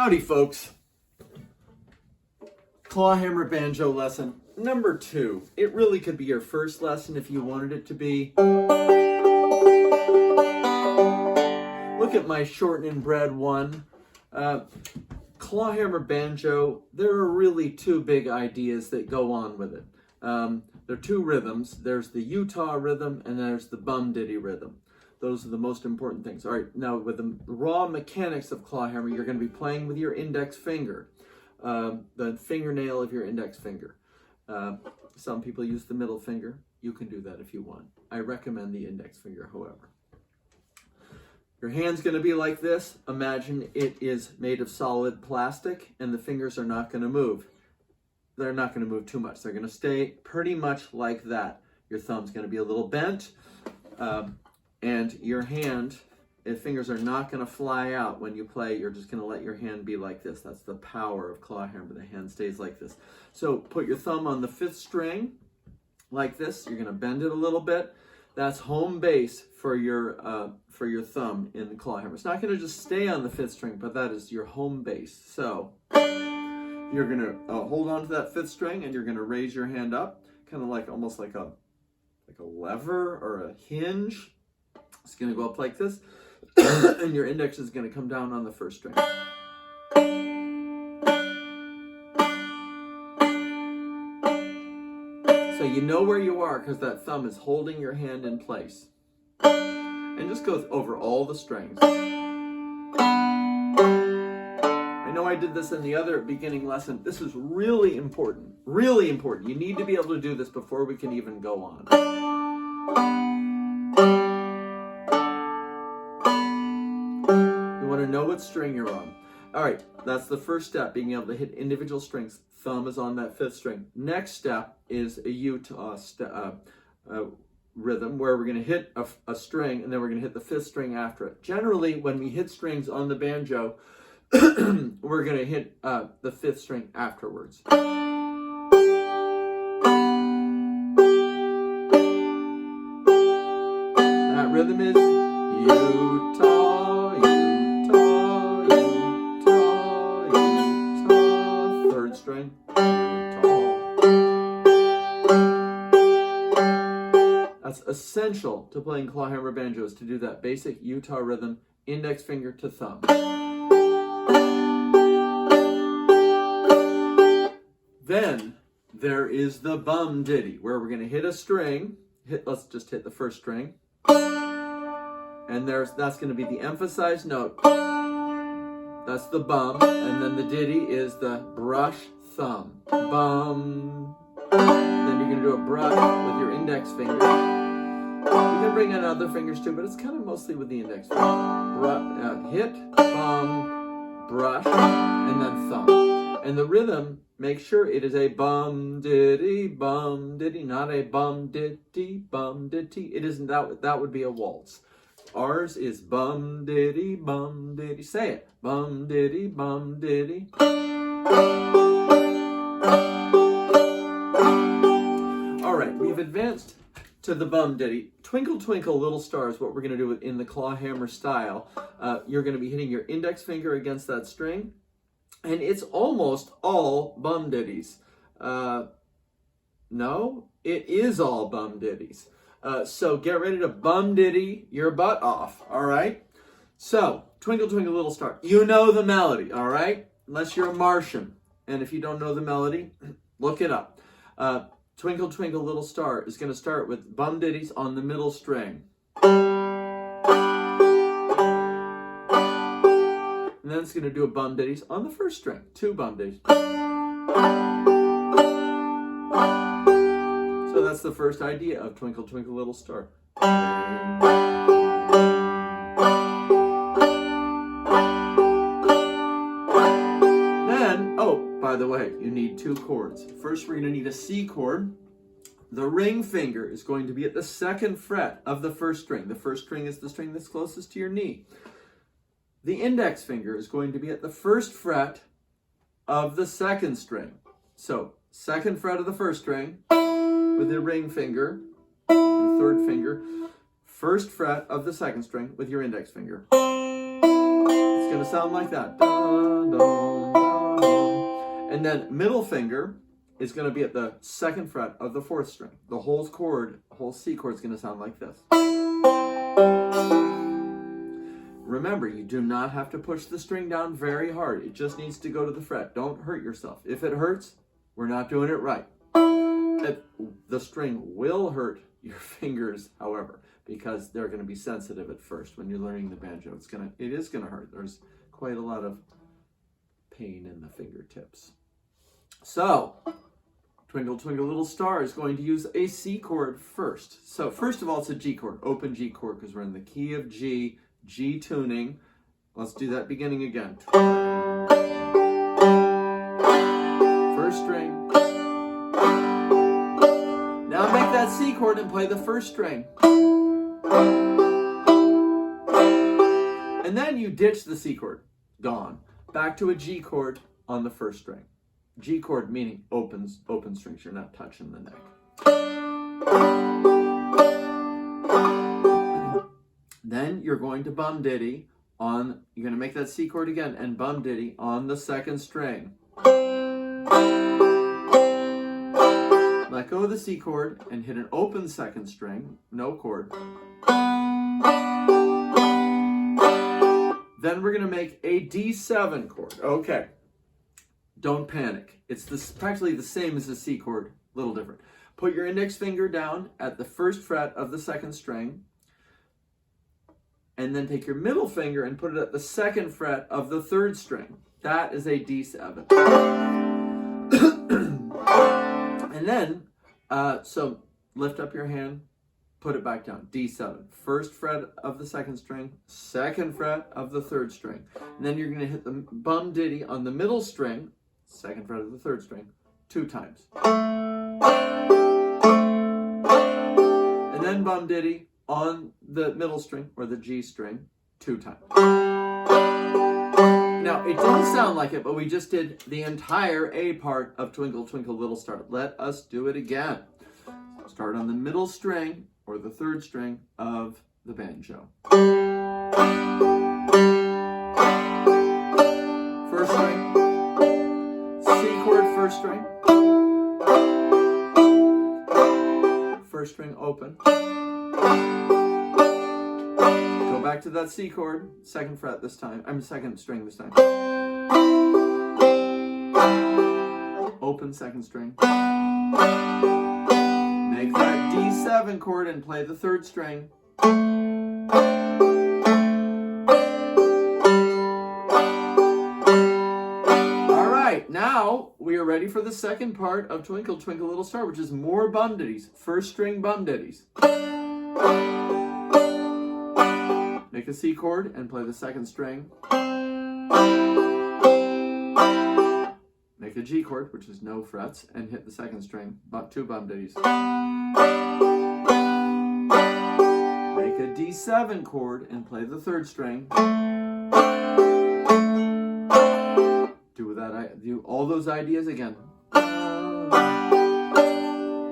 Howdy, folks. Clawhammer banjo lesson number 2. It really could be your first lesson if you wanted it to be. Look at my shortened and bred one. Clawhammer banjo, there are really 2 big ideas that go on with it. There are 2 rhythms. There's the Utah rhythm and there's the bumdiddy rhythm. Those are the most important things. All right, now with the raw mechanics of clawhammer, you're going to be playing with your index finger, the fingernail of your index finger. Some people use the middle finger. You can do that if you want. I recommend the index finger, however. Your hand's going to be like this. Imagine it is made of solid plastic and the fingers are not going to move. They're not going to move too much. They're going to stay pretty much like that. Your thumb's going to be a little bent. And your hand, if fingers are not going to fly out when you play, you're just going to let your hand be like this. That's the power of clawhammer. The hand stays like this. So put your thumb on the 5th string like this. You're going to bend it a little bit. That's home base for your thumb in the clawhammer. It's not going to just stay on the 5th string, but that is your home base. So you're going to hold on to that 5th string and you're going to raise your hand up, kind of like almost like a lever or a hinge. It's going to go up like this, and your index is going to come down on the 1st string. So you know where you are because that thumb is holding your hand in place. And just go over all the strings. I know I did this in the other beginning lesson. This is really important. Really important. You need to be able to do this before we can even go on. Know what string you're on. All right, that's the first step, being able to hit individual strings. Thumb is on that 5th string. Next step is a Utah rhythm where we're going to hit a string and then we're going to hit the 5th string after it. Generally, when we hit strings on the banjo, we're going to hit the 5th string afterwards. That rhythm is Utah. 3rd string, That's essential to playing clawhammer banjos, to do that basic Utah rhythm, index finger to thumb. Then there is the bumdiddy, where we're going to hit a string. Let's just hit the 1st string. And that's going to be the emphasized note. That's the bum, and then the diddy is the brush thumb. Bum. Then you're going to do a brush with your index finger. You can bring in other fingers too, but it's kind of mostly with the index finger. Hit, bum, brush, and then thumb. And the rhythm, make sure it is a bum-diddy, not a bum-diddy, bum-diddy. It isn't that would be a waltz. Ours is bum-diddy, bum-diddy. Say it. Bum-diddy, bum-diddy. All right, we've advanced to the bum-diddy. Twinkle Twinkle Little Star is what we're going to do in the clawhammer style. You're going to be hitting your index finger against that string, and it's almost all bum-diddies. No, it is all bum-diddies. So get ready to bum-diddy your butt off, all right? So, Twinkle Twinkle Little Star. You know the melody, all right? Unless you're a Martian. And if you don't know the melody, look it up. Twinkle Twinkle Little Star is going to start with bum-diddies on the middle string. And then it's going to do a bum-diddies on the 1st string. 2 bum-diddies. So that's the first idea of Twinkle Twinkle Little Star. Then, by the way, you need 2 chords. First, we're going to need a C chord. The ring finger is going to be at the 2nd fret of the 1st string. The 1st string is the string that's closest to your knee. The index finger is going to be at the 1st fret of the 2nd string. So, 2nd fret of the 1st string, with the ring finger, the 3rd finger, 1st fret of the 2nd string with your index finger. It's going going to sound like that. Dun, dun, dun, dun. And then middle finger is going to be at the 2nd fret of the 4th string. The whole C chord is going to sound like this. Remember, you do not have to push the string down very hard. It just needs to go to the fret. Don't hurt yourself. If it hurts, we're not doing it right. The string will hurt your fingers, however, because they're going to be sensitive at first when you're learning the banjo. It is going to hurt. There's quite a lot of pain in the fingertips. So, Twinkle Twinkle Little Star is going to use a C chord first. So first of all, it's a G chord, open G chord, because we're in the key of G, G tuning. Let's do that beginning again. First string. Now make that C chord and play the 1st string. And then you ditch the C chord, gone. Back to a G chord on the 1st string. G chord meaning open strings, you're not touching the neck. Then you're going to bum diddy on, you're going to make that C chord again and bum diddy on the 2nd string. Let go of the C chord and hit an open 2nd string, no chord. Then we're going to make a D7 chord. Okay. Don't panic. It's practically the same as the C chord, a little different. Put your index finger down at the 1st fret of the 2nd string, and then take your middle finger and put it at the 2nd fret of the 3rd string. That is a D7. And then, so lift up your hand, put it back down. D7. 1st fret of the 2nd string, 2nd fret of the 3rd string. And then you're going to hit the bum diddy on the middle string, 2nd fret of the 3rd string, 2 times. And then bum diddy on the middle string, or the G string, 2 times. Now, it didn't sound like it, but we just did the entire A part of Twinkle Twinkle Little Star. Let us do it again. Start on the middle string, or the 3rd string of the banjo. 1st string, C chord, 1st string, 1st string open. Go back to that C chord, 2nd fret this time, 2nd string this time. Open 2nd string. Make that D7 chord and play the 3rd string. All right, now we are ready for the 2nd part of Twinkle Twinkle Little Star, which is more bum ditties, 1st string bum ditties. Make a C chord and play the 2nd string. Make a G chord, which is no frets, and hit the 2nd string, 2 bum ditties. Make a D7 chord and play the 3rd string. Do all those ideas again. To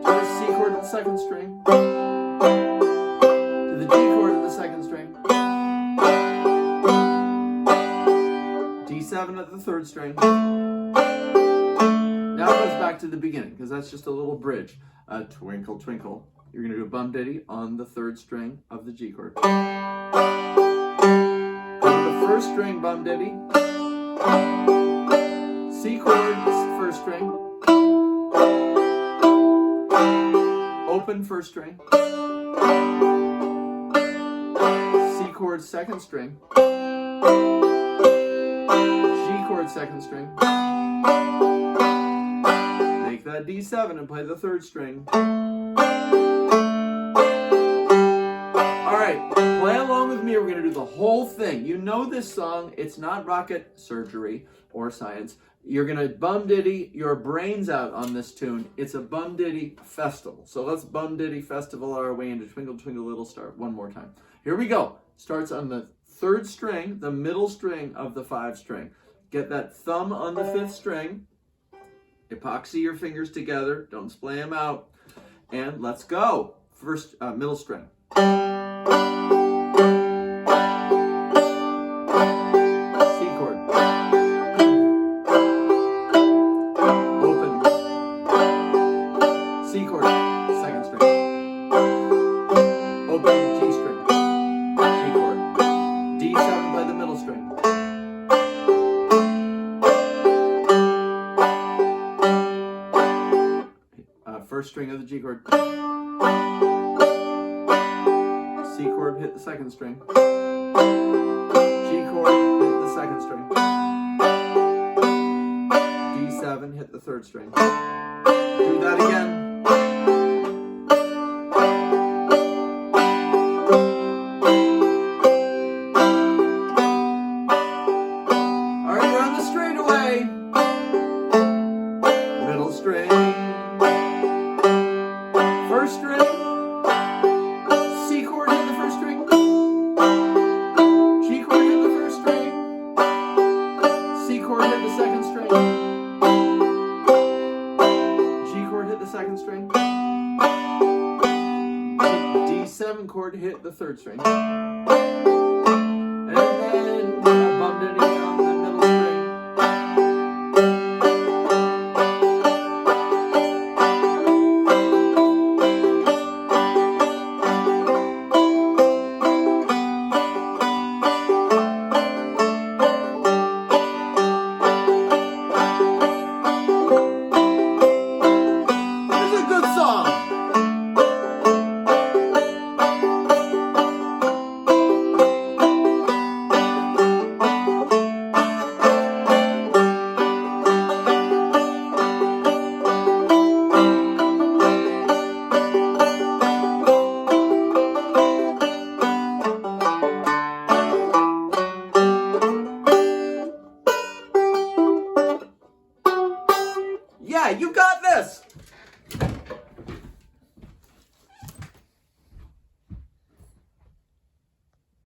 the C chord of the 2nd string. To the G chord of the 2nd string. D7 at the 3rd string. Now it goes back to the beginning, because that's just a little bridge. Twinkle, twinkle. You're going to do a bum diddy on the 3rd string of the G chord. Go to the 1st string bum diddy. C chord, 1st string. Open 1st string. C chord, 2nd string. G chord, 2nd string. Make that D7 and play the 3rd string. All right, play along with me. We're going to do the whole thing. You know this song. It's not rocket surgery or science. You're going to bum diddy your brains out on this tune. It's a bum diddy festival. So let's bum diddy festival our way into Twinkle Twinkle Little Star one more time. Here we go. Starts on the 3rd string, the middle string of the 5 string. Get that thumb on the 5th string. Epoxy your fingers together. Don't splay them out. And let's go. First, middle string. C middle string. First string of the G chord. C chord, hit the second string. G chord, hit the second string. D7, hit the third string. Do that again. Alright, we're on the straightaway. Middle string. First string. C chord, hit the first string. G chord, hit the first string. C chord, hit the second string. G chord, hit the second string. D7 chord, hit the third string. And then bumdiddying on the middle string. It's a good song. Yeah, you got this!